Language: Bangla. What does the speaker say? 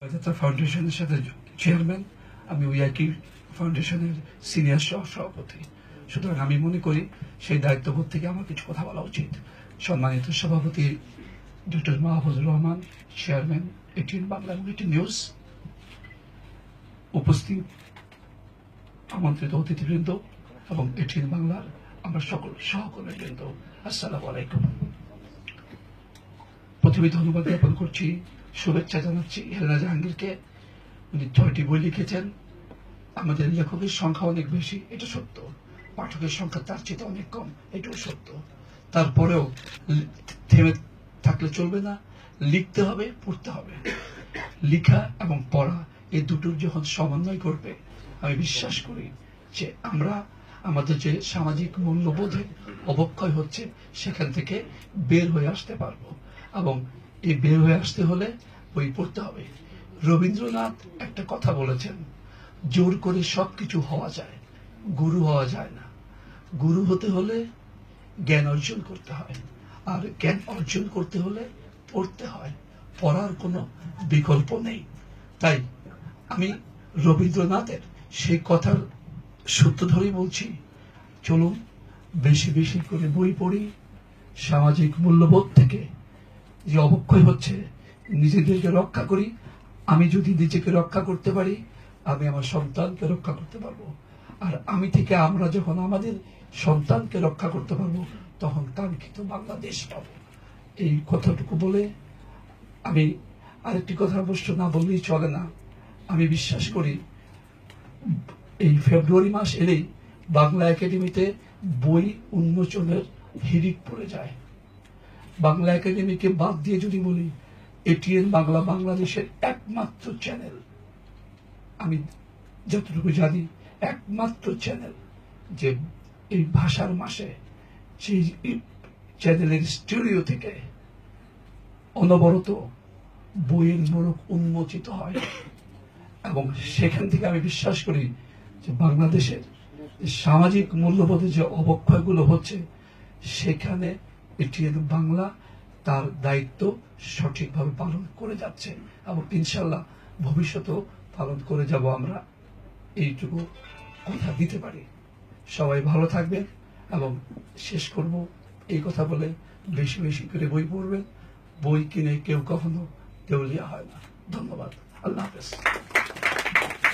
যাত্রা ফাউন্ডেশনের সাথে চেয়ারম্যান, আমি উইআইকি ফাউন্ডেশনের সিনিয়র সভাপতি। সুতরাং আমি মনে করি সেই দায়িত্ববোধ থেকে আমার কিছু কথা বলা উচিত। সম্মানিত সভাপতি doctor Mahfuzur Rahman, chairman ATN Bangla এবং এটিএন নিউজ, উপস্থিত আমন্ত্রিত অতিথিবৃন্দ এবং এটিএন বাংলার আমরা সকল সহকর্মীবৃন্দ, আসসালামু আলাইকুম। প্রথমে ধন্যবাদ জ্ঞাপন করছি, শুভেচ্ছা জানাচ্ছি হেলেনা জাহাঙ্গীরকে। উনি 6টি বই লিখেছেন। আমাদের লেখকের সংখ্যা অনেক বেশি, এটা সত্য। পাঠকের সংখ্যা তার চেয়ে অনেক কম, এটাও সত্য। তারপরেও থেমে থাকলে চলবে না, লিখতে হবে, পড়তে হবে। লিখা এবং পড়া এই দুটোর যখন সমন্বয় করবে, আমি বিশ্বাস করি যে আমরা আমাদের যে সামাজিক মূল্যবোধে অবক্ষয় হচ্ছে সেখান থেকে বের হয়ে আসতে পারবো। এবং এই বের হয়ে আসতে হলে বই পড়তে হবে। রবীন্দ্রনাথ একটা কথা বলেছেন, জোর করে সবকিছু হওয়া যায়, গুরু হওয়া যায় না। গুরু হতে হলে জ্ঞান অর্জন করতে হয়, আর জ্ঞান অর্জন করতে হলে পড়তে হয়। পড়ার কোনো বিকল্প নেই। তাই আমি রবীন্দ্রনাথের সেই কথার সূত্র ধরেই বলছি, চলুন বেশি বেশি করে বই পড়ি। সামাজিক মূল্যবোধ থেকে যে অবক্ষয় হচ্ছে, নিজেদেরকে রক্ষা করি। আমি যদি নিজেকে রক্ষা করতে পারি, আমি আমার সন্তানকে রক্ষা করতে পারবো। আর আমি থেকে আমরা যখন আমাদের সন্তানকে রক্ষা করতে পারবো, তখন কাঙ্ক্ষিত বাংলাদেশ পাবো। এই কথাটুকু বলে আমি আরেকটি কথা অবশ্য না বললেই চলে না। আমি বিশ্বাস করি এই ফেব্রুয়ারি মাস এলেই বাংলা একাডেমিতে বই উন্মোচনের হিড়িক পড়ে যায়। বাংলা একাডেমিকে বাদ দিয়ে যদি বলি, এটিএন বাংলা বাংলাদেশের একমাত্র চ্যানেল, আমি যতটুকু জানি একমাত্র চ্যানেল যে এই ভাষার মাসে সেই চ্যানেলের স্টুডিও থেকে অনবরত বইয়ের মোড়ক উন্মোচিত হয়। এবং সেখান থেকে আমি বিশ্বাস করি যে বাংলাদেশের সামাজিক মূল্যবোধে যে অবক্ষয়গুলো হচ্ছে, সেখানে এটিএন বাংলা তার দায়িত্ব সঠিকভাবে পালন করে যাচ্ছে এবং ইনশাল্লাহ ভবিষ্যতেও পালন করে যাব। আমরা এইটুকু কথা দিতে পারি। সবাই ভালো থাকবেন এবং শেষ করব এই কথা বলে, বেশি বেশি করে বই পড়বেন। বই কিনে কেউ কখনো দেউলিয়া হয় না। ধন্যবাদ। আল্লাহ হাফেজ।